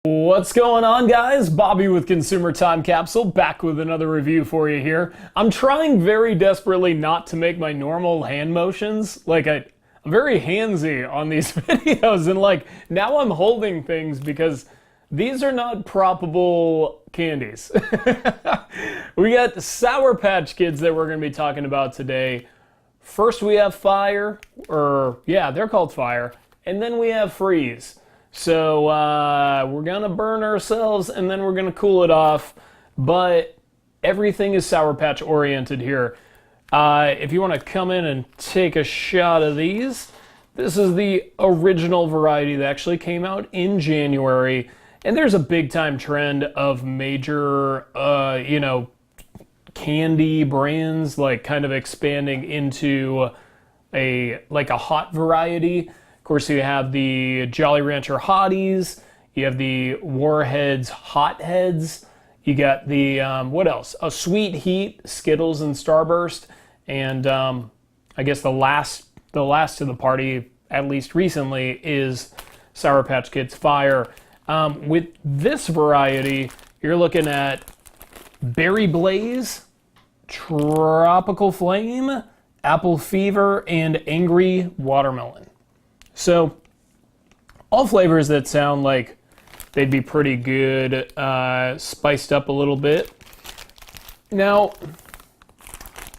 What's going on, guys? Bobby with Consumer Time Capsule, back with another review for you here. I'm trying very desperately not to make my normal hand motions. I'm very handsy on these videos, and now I'm holding things because these are not proppable candies. We got Sour Patch Kids that we're going to be talking about today. First we have Fire, they're called Fire, and then we have Freeze. So we're gonna burn ourselves and then we're gonna cool it off, but everything is Sour Patch oriented here. If you want to come in and take a shot of these, this is the original variety that actually came out in January, and there's a big time trend of major candy brands kind of expanding into a hot variety. Of course, you have the Jolly Rancher Hotties, you have the Warheads Hot Heads, you got the, what else? A Sweet Heat, Skittles and Starburst, and I guess the last to the party, at least recently, is Sour Patch Kids Fire. With this variety, you're looking at Berry Blaze, Tropical Flame, Apple Fever, and Angry Watermelon. So, all flavors that sound like they'd be pretty good, spiced up a little bit. Now,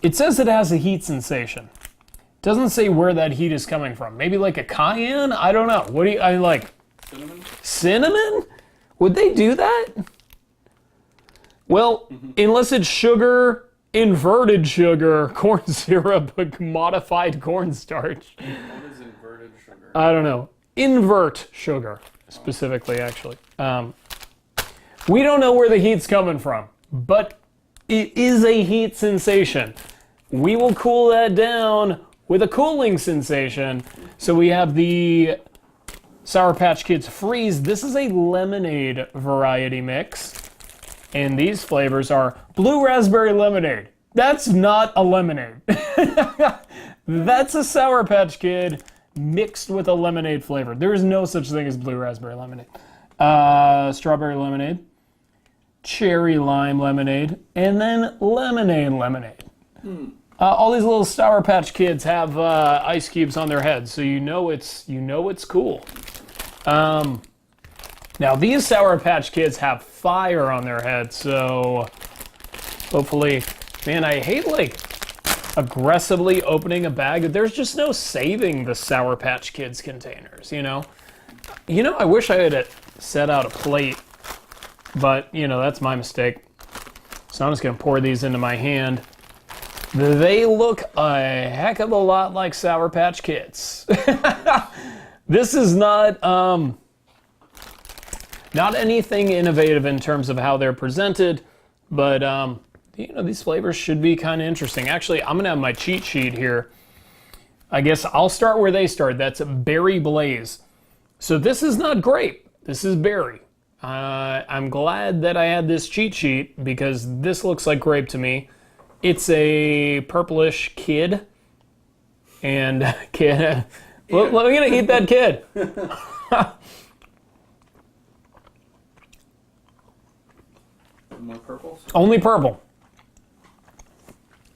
it says it has a heat sensation. It doesn't say where that heat is coming from. Maybe like a cayenne? I don't know. What do I like? Cinnamon? Cinnamon? Would they do that? Well, unless it's sugar, inverted sugar, corn syrup, modified cornstarch. What is inverted sugar? I don't know. Invert sugar, specifically, actually. We don't know where the heat's coming from, but it is a heat sensation. We will cool that down with a cooling sensation. So we have the Sour Patch Kids Freeze. This is a lemonade variety mix. And these flavors are blue raspberry lemonade. That's not a lemonade. That's a Sour Patch Kid mixed with a lemonade flavor. There is no such thing as blue raspberry lemonade. Strawberry lemonade, cherry lime lemonade, and then lemonade. All these little Sour Patch Kids have ice cubes on their heads, so you know it's cool. Now these Sour Patch Kids have fire on their heads, so hopefully, man, I hate aggressively opening a bag. There's just no saving the Sour Patch Kids containers, you know? I wish I had set out a plate, but that's my mistake. So I'm just gonna pour these into my hand. They look a heck of a lot like Sour Patch Kids. This is not anything innovative in terms of how they're presented, but these flavors should be kind of interesting. Actually, I'm gonna have my cheat sheet here. I guess I'll start where they start. That's Berry Blaze. So this is not grape. This is berry. I'm glad that I had this cheat sheet because this looks like grape to me. It's a purplish kid, and kid. Let me gonna eat that kid. More purple? Only purple.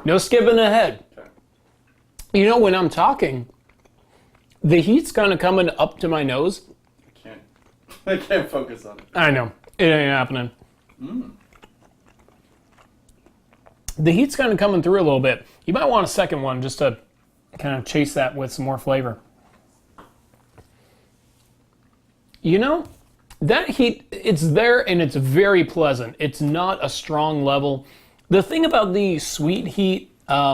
No skipping ahead. Okay. When I'm talking, the heat's kind of coming up to my nose. I can't focus on it. I know. It ain't happening. The heat's kind of coming through a little bit. You might want a second one just to kind of chase that with some more flavor. That heat, it's there and it's very pleasant. It's not a strong level. The thing about the Sweet Heat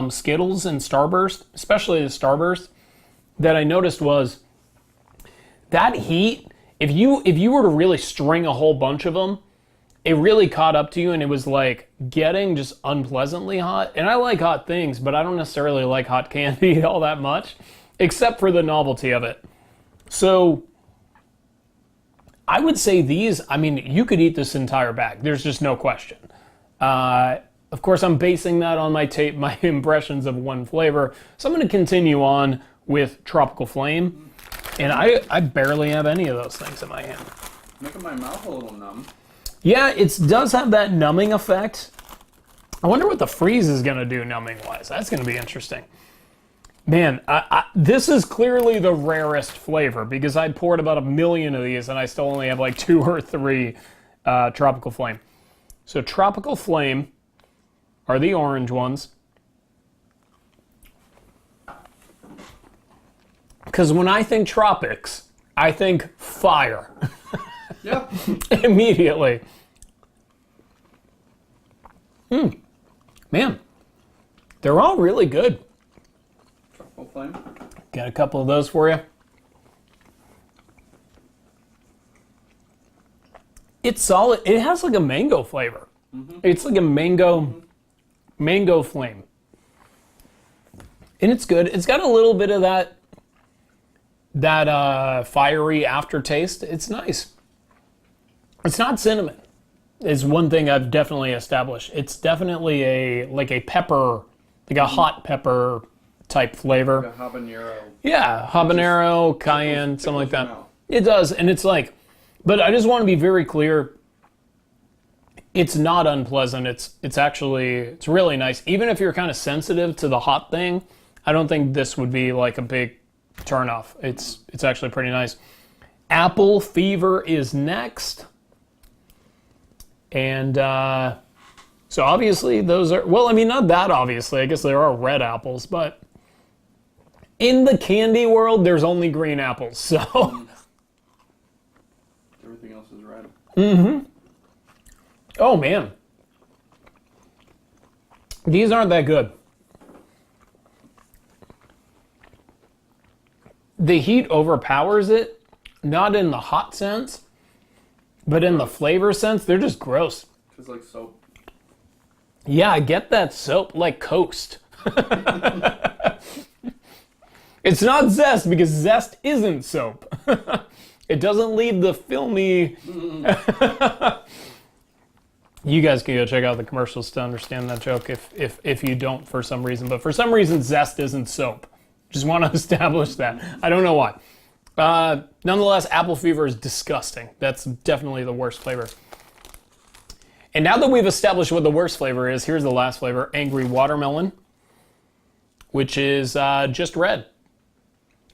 Skittles and Starburst, especially the Starburst, that I noticed was that heat, if you were to really string a whole bunch of them, it really caught up to you and it was getting just unpleasantly hot. And I like hot things, but I don't necessarily like hot candy all that much, except for the novelty of it. So I would say these, you could eat this entire bag. There's just no question. Of course, I'm basing that on my impressions of one flavor. So I'm going to continue on with Tropical Flame. And I barely have any of those things in my hand. Making my mouth a little numb. Yeah, it does have that numbing effect. I wonder what the freeze is going to do numbing-wise. That's going to be interesting. Man, this is clearly the rarest flavor because I poured about 1 million of these and I still only have like 2 or 3 Tropical Flame. So Tropical Flame are the orange ones. Because when I think tropics, I think fire. Yep. Immediately. Man, they're all really good. Tropical Flame. Got a couple of those for you. It's solid. It has like a mango flavor. It's like a mango flame. And it's good. It's got a little bit of that fiery aftertaste. It's nice. It's not cinnamon. Is one thing I've definitely established. It's definitely a pepper, like a hot pepper type flavor. Like a habanero. Yeah, habanero, cayenne, something like that. Mouth. It does, and it's like, but I just want to be very clear. It's not unpleasant. It's actually, it's really nice. Even if you're kind of sensitive to the hot thing, I don't think this would be like a big turnoff. It's actually pretty nice. Apple Fever is next. And so obviously those are, well, I mean, not that obviously. I guess there are red apples, but in the candy world, there's only green apples. So Everything else is red. oh man, these aren't that good. The heat overpowers it, not in the hot sense, but in the flavor sense. They're just gross. Tastes like soap. Yeah, I get that soap, like Coast. It's not Zest because Zest isn't soap. It doesn't leave the filmy... You guys can go check out the commercials to understand that joke if you don't for some reason. But for some reason, Zest isn't soap. Just want to establish that. I don't know why. Nonetheless, Apple Fever is disgusting. That's definitely the worst flavor. And now that we've established what the worst flavor is, here's the last flavor, Angry Watermelon, which is just red.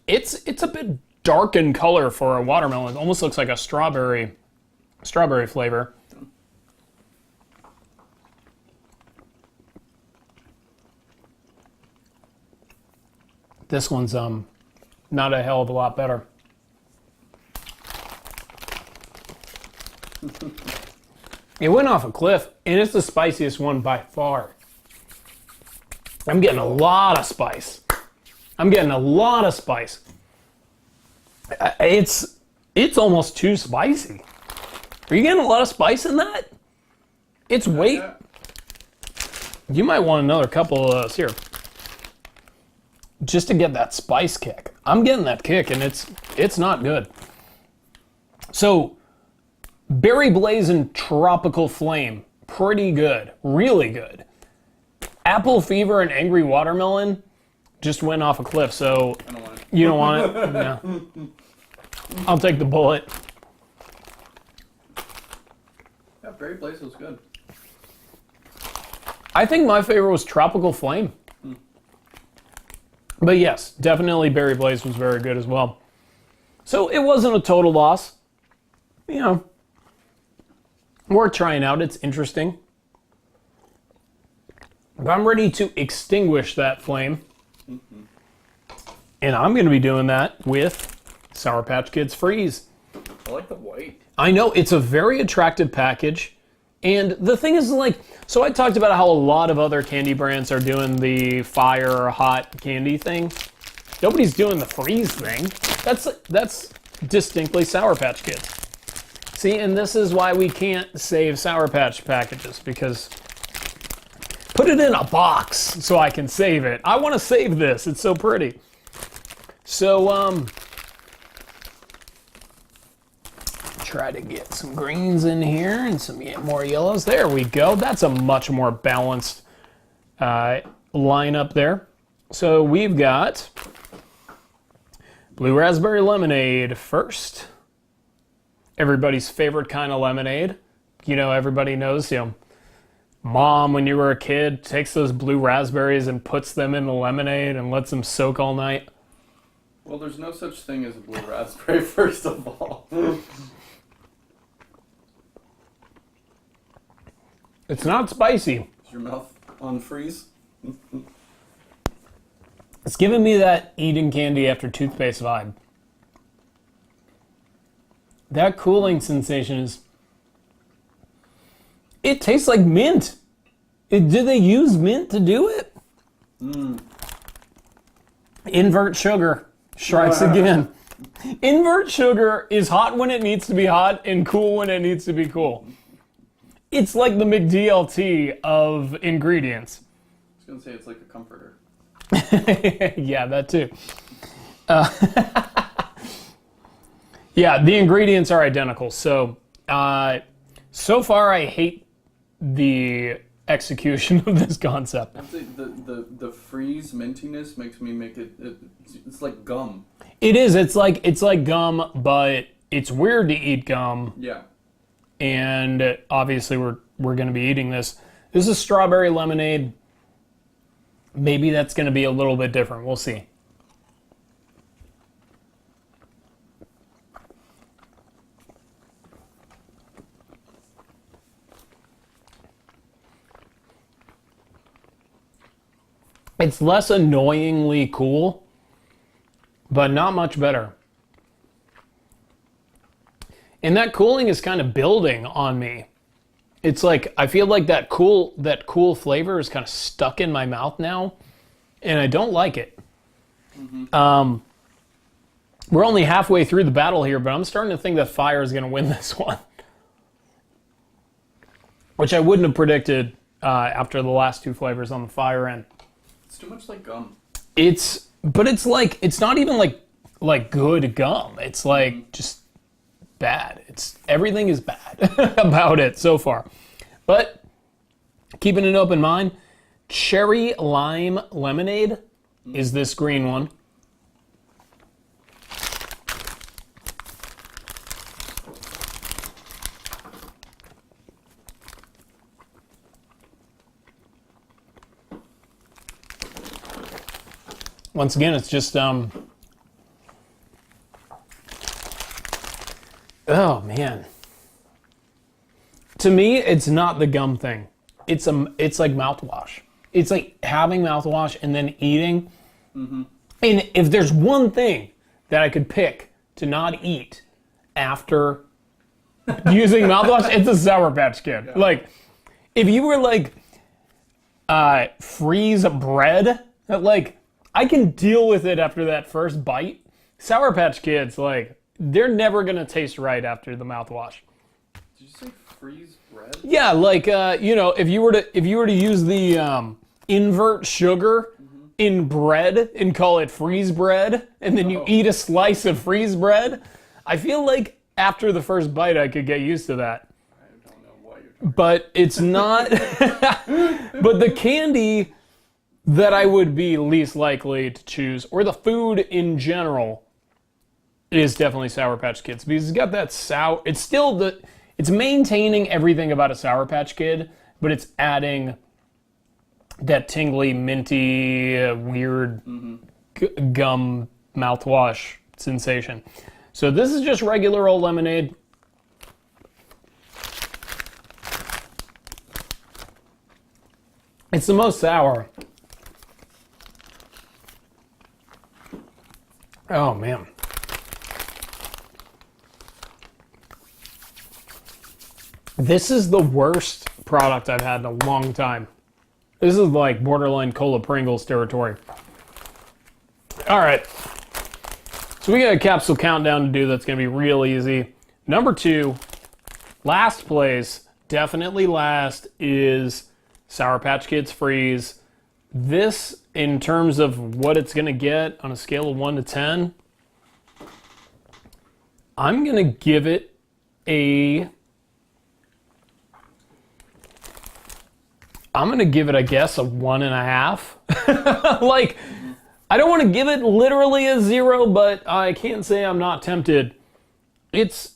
It's a bit dark in color for a watermelon. It almost looks like a strawberry flavor. This one's not a hell of a lot better. It went off a cliff, and it's the spiciest one by far. I'm getting a lot of spice. It's almost too spicy. Are you getting a lot of spice in that? It's way... You might want another couple of those here. Just to get that spice kick. I'm getting that kick, and it's not good. So, Berry Blaze and Tropical Flame, pretty good, really good. Apple Fever and Angry Watermelon just went off a cliff, so I don't want it. you don't want it? Yeah. I'll take the bullet. Yeah, Berry Blaze was good. I think my favorite was Tropical Flame. But yes, definitely Berry Blaze was very good as well. So it wasn't a total loss. You know, worth trying out. It's interesting. But I'm ready to extinguish that flame. And I'm going to be doing that with Sour Patch Kids Freeze. I like the white. I know, it's a very attractive package. And the thing is, like, so I talked about how a lot of other candy brands are doing the fire or hot candy thing. Nobody's doing the freeze thing. That's distinctly Sour Patch Kids. See, and this is why we can't save Sour Patch packages, because put it in a box so I can save it. I want to save this. It's so pretty. So, try to get some greens in here and some more yellows. There we go. That's a much more balanced lineup there. So we've got Blue Raspberry Lemonade first. everybody's favorite kind of lemonade. Everybody knows, Mom, when you were a kid, takes those blue raspberries and puts them in the lemonade and lets them soak all night. Well, there's no such thing as a blue raspberry, first of all. It's not spicy. Is your mouth on freeze? It's giving me that eating candy after toothpaste vibe. That cooling sensation is... It tastes like mint. Did they use mint to do it? Invert sugar strikes again. Invert sugar is hot when it needs to be hot and cool when it needs to be cool. It's like the McDLT of ingredients. I was going to say it's like a comforter. Yeah, that too. Yeah, the ingredients are identical. So far I hate the execution of this concept. I'd say the freeze mintiness makes me make it's like gum. It is. It's like gum, but it's weird to eat gum. Yeah. And obviously we're going to be eating this. This is strawberry lemonade. Maybe that's going to be a little bit different. We'll see. It's less annoyingly cool, but not much better. And that cooling is kind of building on me. It's like, I feel like that cool flavor is kind of stuck in my mouth now, and I don't like it. Mm-hmm. We're only halfway through the battle here, but I'm starting to think that fire is going to win this one. Which I wouldn't have predicted after the last two flavors on the fire end. It's too much like gum. But it's like, it's not even like good gum. It's like just bad. Everything is bad about it so far. But keeping an open mind, cherry lime lemonade is this green one. Once again, it's just oh man. To me, it's not the gum thing. It's like mouthwash. It's like having mouthwash and then eating. Mm-hmm. And if there's one thing that I could pick to not eat after using mouthwash, it's a Sour Patch Kid. Yeah. Like, if you were like freeze bread, like I can deal with it after that first bite. Sour Patch Kids, like, they're never gonna taste right after the mouthwash. Did you say freeze bread? Yeah, like if you were to use the invert sugar in bread and call it freeze bread, and then you eat a slice of freeze bread, I feel like after the first bite I could get used to that. I don't know what you're talking But it's not. But the candy that I would be least likely to choose, or the food in general, is definitely Sour Patch Kids, because it's got that sour. It's still it's maintaining everything about a Sour Patch Kid, but it's adding that tingly, minty, weird gum mouthwash sensation. So this is just regular old lemonade. It's the most sour. Oh, man. This is the worst product I've had in a long time. This is like borderline Cola Pringles territory. All right. So we got a capsule countdown to do that's going to be real easy. Number 2, last place, definitely last, is Sour Patch Kids Freeze. This, in terms of what it's going to get on a scale of 1 to 10, I'm going to give it a... I guess, a 1.5. Like, I don't want to give it literally a 0, but I can't say I'm not tempted. It's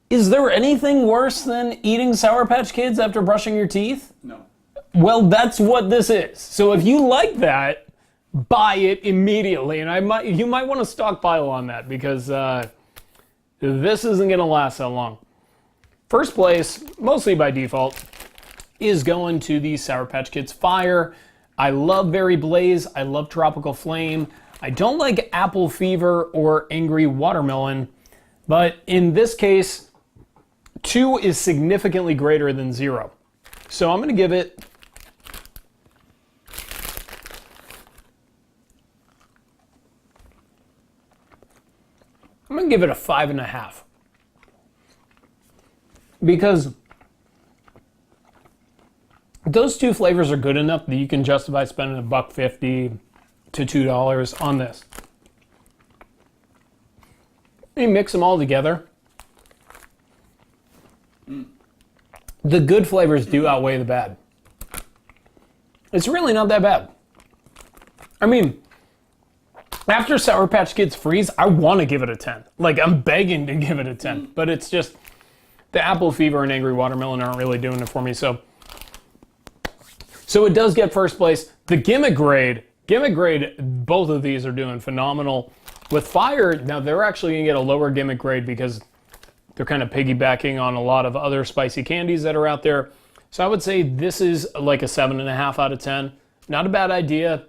Is there anything worse than eating Sour Patch Kids after brushing your teeth? No. Well, that's what this is. So if you like that, buy it immediately. And you might want to stockpile on that because this isn't going to last that long. First place, mostly by default, is going to the Sour Patch Kids Fire. I love Berry Blaze. I love Tropical Flame. I don't like Apple Fever or Angry Watermelon. But in this case, 2 is significantly greater than 0. So I'm going to give it a 5.5. Because those 2 flavors are good enough that you can justify spending $1.50 to $2 on this. You mix them all together. The good flavors do outweigh the bad. It's really not that bad. I mean, after Sour Patch Kids Freeze, I want to give it a 10. Like, I'm begging to give it a 10. But it's just, the Apple Fever and Angry Watermelon aren't really doing it for me. So it does get first place. The gimmick grade, both of these are doing phenomenal. With Fire, now they're actually going to get a lower gimmick grade because they're kind of piggybacking on a lot of other spicy candies that are out there. So I would say this is like a 7.5 out of 10. Not a bad idea.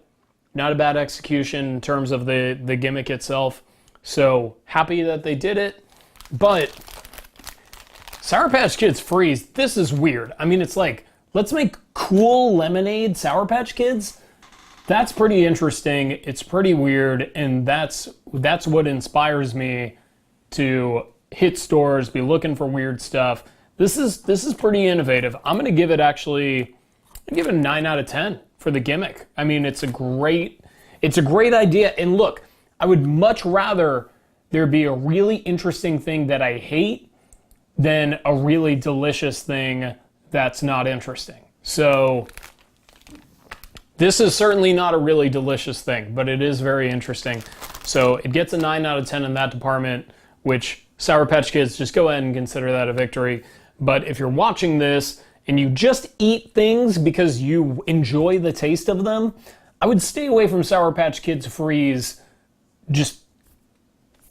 Not a bad execution in terms of the gimmick itself. So happy that they did it. But Sour Patch Kids Freeze, this is weird. I mean, it's like, let's make cool lemonade Sour Patch Kids. That's pretty interesting. It's pretty weird. And that's what inspires me to hit stores, be looking for weird stuff. This is pretty innovative. I'm gonna give it a 9 out of 10 for the gimmick. I mean, it's a great idea. And look, I would much rather there be a really interesting thing that I hate than a really delicious thing that's not interesting. So this is certainly not a really delicious thing, but it is very interesting. So it gets a 9 out of 10 in that department, which Sour Patch Kids, just go ahead and consider that a victory. But if you're watching this and you just eat things because you enjoy the taste of them, I would stay away from Sour Patch Kids Freeze, just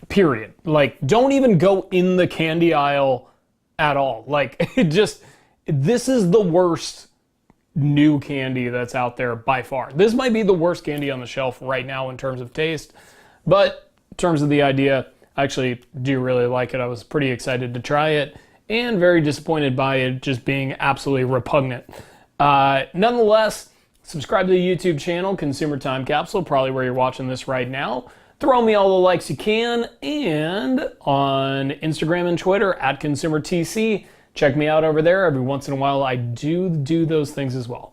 period. Like, don't even go in the candy aisle at all. Like, this is the worst new candy that's out there by far. This might be the worst candy on the shelf right now in terms of taste, but in terms of the idea, I actually do really like it. I was pretty excited to try it and very disappointed by it just being absolutely repugnant. Nonetheless, subscribe to the YouTube channel, Consumer Time Capsule, probably where you're watching this right now. Throw me all the likes you can, and on Instagram and Twitter, @ConsumerTC. Check me out over there. Every once in a while, I do those things as well.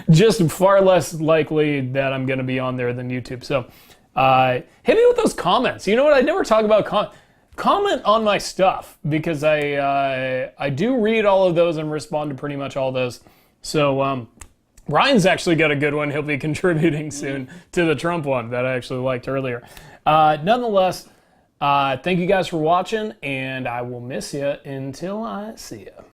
Just far less likely that I'm going to be on there than YouTube. So hit me with those comments. You know what? I never talk about comment on my stuff because I do read all of those and respond to pretty much all those. So Ryan's actually got a good one. He'll be contributing soon to the Trump one that I actually liked earlier. Nonetheless, thank you guys for watching, and I will miss you until I see you.